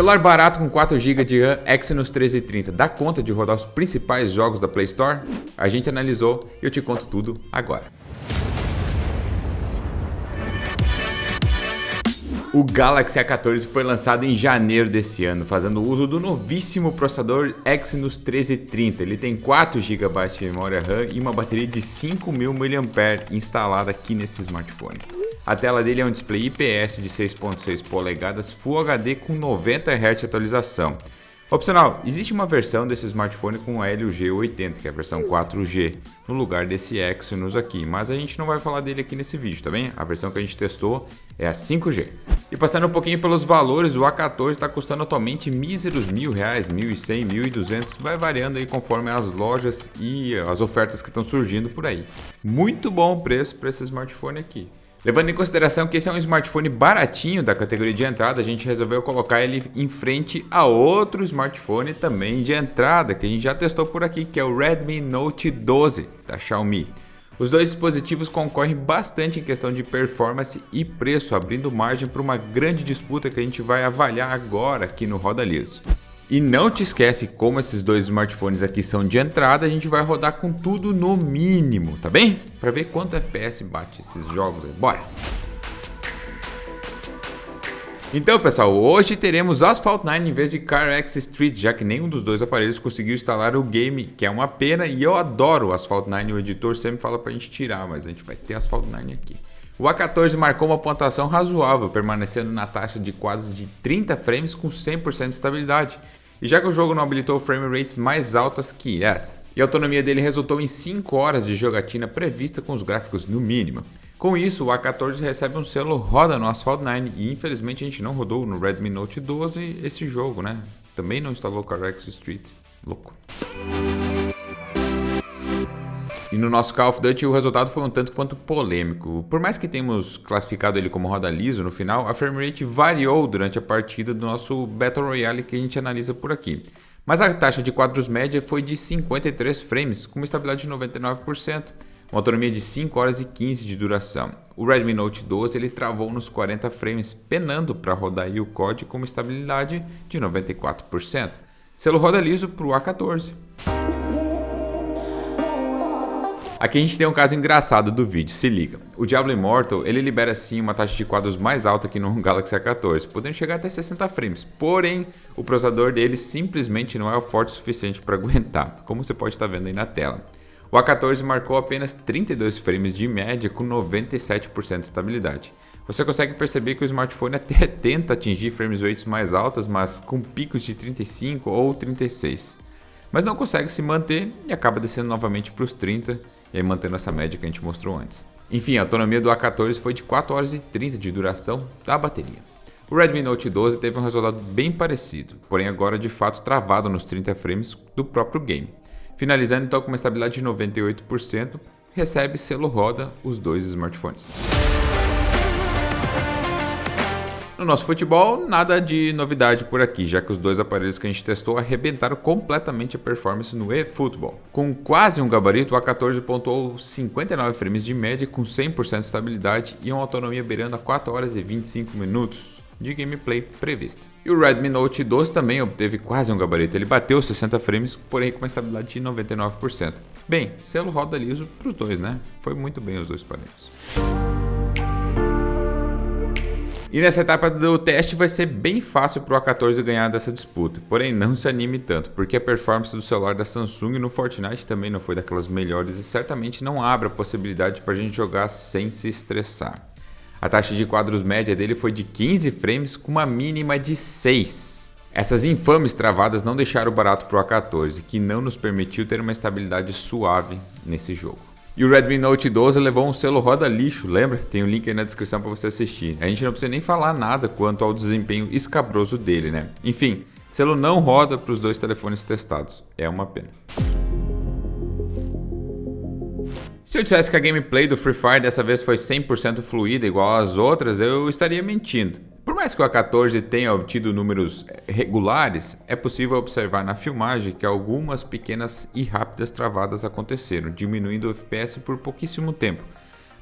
Celular barato com 4 GB de RAM Exynos 1330 dá conta de rodar os principais jogos da Play Store? A gente analisou e eu te conto tudo agora. O Galaxy A14 foi lançado em janeiro desse ano, fazendo uso do novíssimo processador Exynos 1330. Ele tem 4 GB de memória RAM e uma bateria de 5.000 mAh instalada aqui nesse smartphone. A tela dele é um display IPS de 6.6 polegadas Full HD com 90 Hz de atualização. Opcional, existe uma versão desse smartphone com a Helio G80, que é a versão 4G, no lugar desse Exynos aqui, mas a gente não vai falar dele aqui nesse vídeo, tá bem? A versão que a gente testou é a 5G. E passando um pouquinho pelos valores, o A14 está custando atualmente míseros R$1.000, R$1.100, R$1.200, vai variando aí conforme as lojas e as ofertas que estão surgindo por aí. Muito bom o preço para esse smartphone aqui. Levando em consideração que esse é um smartphone baratinho da categoria de entrada, a gente resolveu colocar ele em frente a outro smartphone também de entrada, que a gente já testou por aqui, que é o Redmi Note 12 da Xiaomi. Os dois dispositivos concorrem bastante em questão de performance e preço, abrindo margem para uma grande disputa que a gente vai avaliar agora aqui no Roda Liso. E não te esquece, como esses dois smartphones aqui são de entrada, a gente vai rodar com tudo no mínimo, tá bem? Para ver quanto FPS bate esses jogos aí. Bora! Então, pessoal, hoje teremos Asphalt 9 em vez de CarX Street, já que nenhum dos dois aparelhos conseguiu instalar o game, que é uma pena, e eu adoro o Asphalt 9, o editor sempre fala pra gente tirar, mas a gente vai ter Asphalt 9 aqui. O A14 marcou uma pontuação razoável, permanecendo na taxa de quadros de 30 frames com 100% de estabilidade. E já que o jogo não habilitou frame rates mais altas que essa, e a autonomia dele resultou em 5 horas de jogatina prevista com os gráficos no mínimo. Com isso, o A14 recebe um selo roda no Asphalt 9 e infelizmente a gente não rodou no Redmi Note 12 esse jogo, né? Também não instalou CarX Street. Louco. E no nosso Call of Duty o resultado foi um tanto quanto polêmico. Por mais que tenhamos classificado ele como roda liso no final, a framerate variou durante a partida do nosso Battle Royale que a gente analisa por aqui. Mas a taxa de quadros média foi de 53 frames, com uma estabilidade de 99%, uma autonomia de 5 horas e 15 de duração. O Redmi Note 12 ele travou nos 40 frames, penando para rodar aí o COD com uma estabilidade de 94%. Selo roda liso para o A14. Aqui a gente tem um caso engraçado do vídeo, se liga. O Diablo Immortal, ele libera sim uma taxa de quadros mais alta que no Galaxy A14, podendo chegar até 60 frames. Porém, o processador dele simplesmente não é forte o suficiente para aguentar, como você pode estar vendo aí na tela. O A14 marcou apenas 32 frames de média com 97% de estabilidade. Você consegue perceber que o smartphone até tenta atingir frames rates mais altas, mas com picos de 35 ou 36. Mas não consegue se manter e acaba descendo novamente para os 30, e aí mantendo essa média que a gente mostrou antes. Enfim, a autonomia do A14 foi de 4 horas e 30 de duração da bateria. O Redmi Note 12 teve um resultado bem parecido, porém agora de fato travado nos 30 frames do próprio game. Finalizando então com uma estabilidade de 98%, recebe selo roda os dois smartphones. No nosso futebol, nada de novidade por aqui, já que os dois aparelhos que a gente testou arrebentaram completamente a performance no eFootball. Com quase um gabarito, o A14 pontuou 59 frames de média com 100% de estabilidade e uma autonomia beirando a 4 horas e 25 minutos de gameplay prevista. E o Redmi Note 12 também obteve quase um gabarito, ele bateu 60 frames, porém com uma estabilidade de 99%. Bem, selo roda liso para os dois, né? Foi muito bem os dois aparelhos. E nessa etapa do teste vai ser bem fácil para o A14 ganhar dessa disputa, porém não se anime tanto, porque a performance do celular da Samsung no Fortnite também não foi daquelas melhores e certamente não abre a possibilidade para a gente jogar sem se estressar. A taxa de quadros média dele foi de 15 frames com uma mínima de 6. Essas infames travadas não deixaram barato para o A14, que não nos permitiu ter uma estabilidade suave nesse jogo. E o Redmi Note 12 levou um selo roda lixo, lembra? Tem um link aí na descrição para você assistir. A gente não precisa nem falar nada quanto ao desempenho escabroso dele, né? Enfim, selo não roda para os dois telefones testados. É uma pena. Se eu dissesse que a gameplay do Free Fire dessa vez foi 100% fluida igual às outras, eu estaria mentindo. Por mais que o A14 tenha obtido números regulares, é possível observar na filmagem que algumas pequenas e rápidas travadas aconteceram, diminuindo o FPS por pouquíssimo tempo.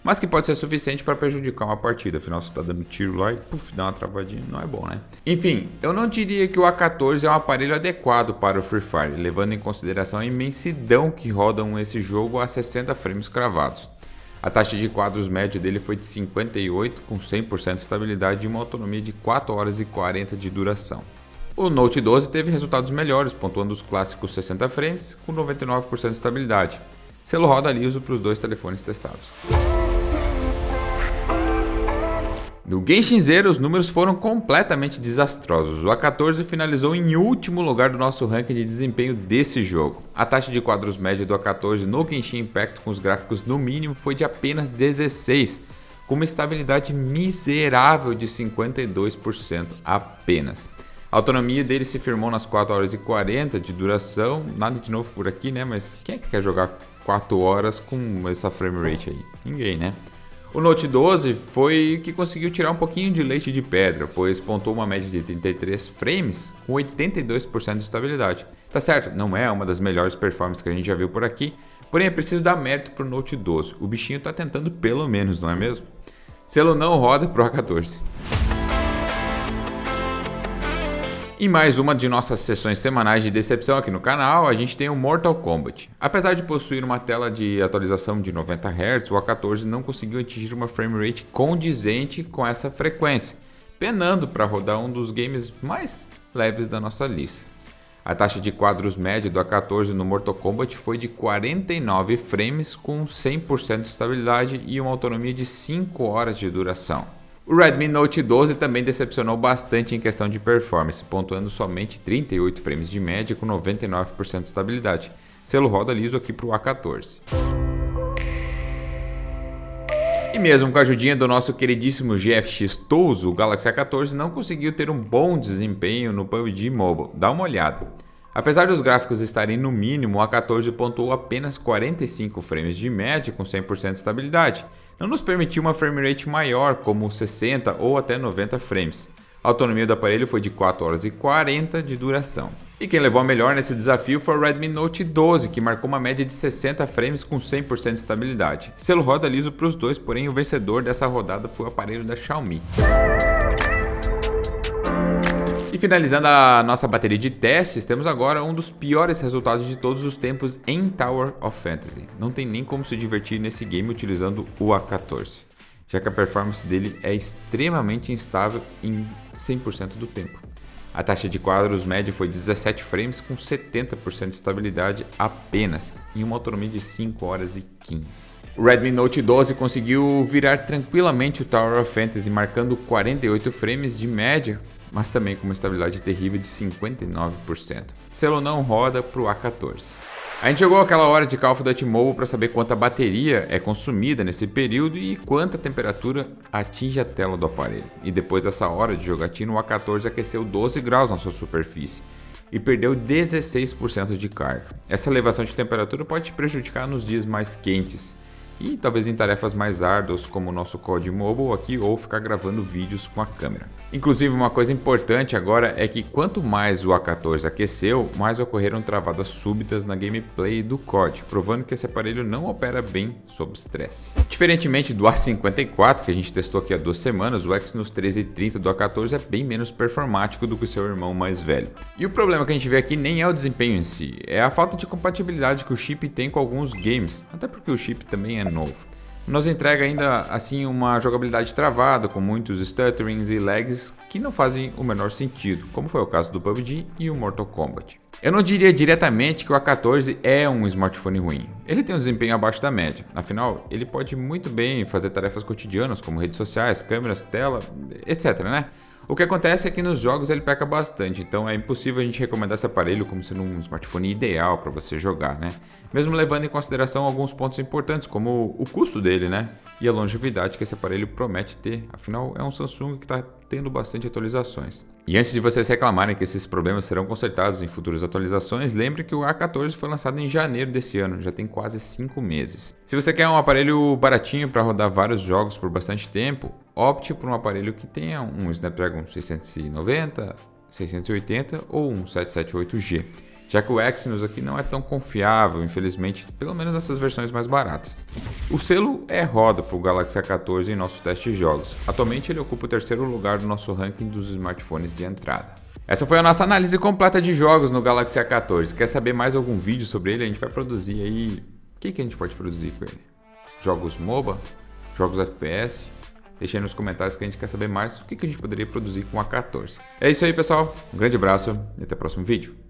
mas que pode ser suficiente para prejudicar uma partida. Afinal, você está dando tiro lá e dá uma travadinha, não é bom, né? Enfim, eu não diria que o A14 é um aparelho adequado para o Free Fire, levando em consideração a imensidão que rodam esse jogo a 60 frames cravados. A taxa de quadros média dele foi de 58, com 100% de estabilidade e uma autonomia de 4 horas e 40 de duração. O Note 12 teve resultados melhores, pontuando os clássicos 60 frames com 99% de estabilidade. Selo roda liso para os dois telefones testados. No Genshin Zero, os números foram completamente desastrosos. O A14 finalizou em último lugar do nosso ranking de desempenho desse jogo. A taxa de quadros média do A14 no Genshin Impact com os gráficos no mínimo foi de apenas 16, com uma estabilidade miserável de 52% apenas. A autonomia dele se firmou nas 4 horas e 40 de duração, nada de novo por aqui, né? Mas quem é que quer jogar 4 horas com essa frame rate aí? Ninguém, né? O Note 12 foi o que conseguiu tirar um pouquinho de leite de pedra, pois pontou uma média de 33 frames com 82% de estabilidade. Tá certo, não é uma das melhores performances que a gente já viu por aqui, porém é preciso dar mérito pro Note 12. O bichinho tá tentando pelo menos, não é mesmo? Selo não roda pro A14. Em mais uma de nossas sessões semanais de decepção aqui no canal, a gente tem o Mortal Kombat. Apesar de possuir uma tela de atualização de 90 Hz, o A14 não conseguiu atingir uma frame rate condizente com essa frequência, penando para rodar um dos games mais leves da nossa lista. A taxa de quadros média do A14 no Mortal Kombat foi de 49 frames com 100% de estabilidade e uma autonomia de 5 horas de duração. O Redmi Note 12 também decepcionou bastante em questão de performance, pontuando somente 38 frames de média com 99% de estabilidade. Selo roda liso aqui para o A14. E mesmo com a ajudinha do nosso queridíssimo GFX Tools, o Galaxy A14 não conseguiu ter um bom desempenho no PUBG Mobile. Dá uma olhada. Apesar dos gráficos estarem no mínimo, o A14 pontuou apenas 45 frames de média com 100% de estabilidade. Não nos permitiu uma frame rate maior, como 60 ou até 90 frames. A autonomia do aparelho foi de 4 horas e 40 de duração. E quem levou a melhor nesse desafio foi o Redmi Note 12, que marcou uma média de 60 frames com 100% de estabilidade. Selo roda liso para os dois, porém o vencedor dessa rodada foi o aparelho da Xiaomi. E finalizando a nossa bateria de testes, temos agora um dos piores resultados de todos os tempos em Tower of Fantasy. Não tem nem como se divertir nesse game utilizando o A14, já que a performance dele é extremamente instável em 100% do tempo. A taxa de quadros média foi 17 frames com 70% de estabilidade apenas, em uma autonomia de 5 horas e 15. O Redmi Note 12 conseguiu virar tranquilamente o Tower of Fantasy, marcando 48 frames de média, mas também com uma estabilidade terrível de 59%. Selo não roda para o A14. A gente jogou aquela hora de Call of Duty Mobile para saber quanta bateria é consumida nesse período e quanta temperatura atinge a tela do aparelho. E depois dessa hora de jogatina, o A14 aqueceu 12 graus na sua superfície e perdeu 16% de carga. Essa elevação de temperatura pode te prejudicar nos dias mais quentes e talvez em tarefas mais árduas como o nosso COD Mobile aqui ou ficar gravando vídeos com a câmera. Inclusive, uma coisa importante agora é que quanto mais o A14 aqueceu, mais ocorreram travadas súbitas na gameplay do COD, provando que esse aparelho não opera bem sob estresse. Diferentemente do A54, que a gente testou aqui há 2 semanas, o Exynos 1330 do A14 é bem menos performático do que o seu irmão mais velho. E o problema que a gente vê aqui nem é o desempenho em si, é a falta de compatibilidade que o chip tem com alguns games, até porque o chip também é novo. Nos entrega ainda assim uma jogabilidade travada, com muitos stutterings e lags que não fazem o menor sentido, como foi o caso do PUBG e o Mortal Kombat. Eu não diria diretamente que o A14 é um smartphone ruim, ele tem um desempenho abaixo da média, afinal ele pode muito bem fazer tarefas cotidianas como redes sociais, câmeras, tela, etc, né? O que acontece é que nos jogos ele peca bastante, então é impossível a gente recomendar esse aparelho como sendo um smartphone ideal para você jogar, né? Mesmo levando em consideração alguns pontos importantes, como o custo dele, né? E a longevidade que esse aparelho promete ter, afinal é um Samsung que está tendo bastante atualizações. E antes de vocês reclamarem que esses problemas serão consertados em futuras atualizações, lembre que o A14 foi lançado em janeiro desse ano, já tem quase 5 meses. Se você quer um aparelho baratinho para rodar vários jogos por bastante tempo, opte por um aparelho que tenha um Snapdragon 690, 680 ou um 778G. já que o Exynos aqui não é tão confiável, infelizmente, pelo menos nessas versões mais baratas. O selo roda para o Galaxy A14 em nossos testes de jogos. Atualmente ele ocupa o 3º lugar do nosso ranking dos smartphones de entrada. Essa foi a nossa análise completa de jogos no Galaxy A14. Quer saber mais algum vídeo sobre ele? A gente vai produzir aí... O que a gente pode produzir com ele? Jogos MOBA? Jogos FPS? Deixa aí nos comentários que a gente quer saber mais o que a gente poderia produzir com o A14. É isso aí, pessoal. Um grande abraço e até o próximo vídeo.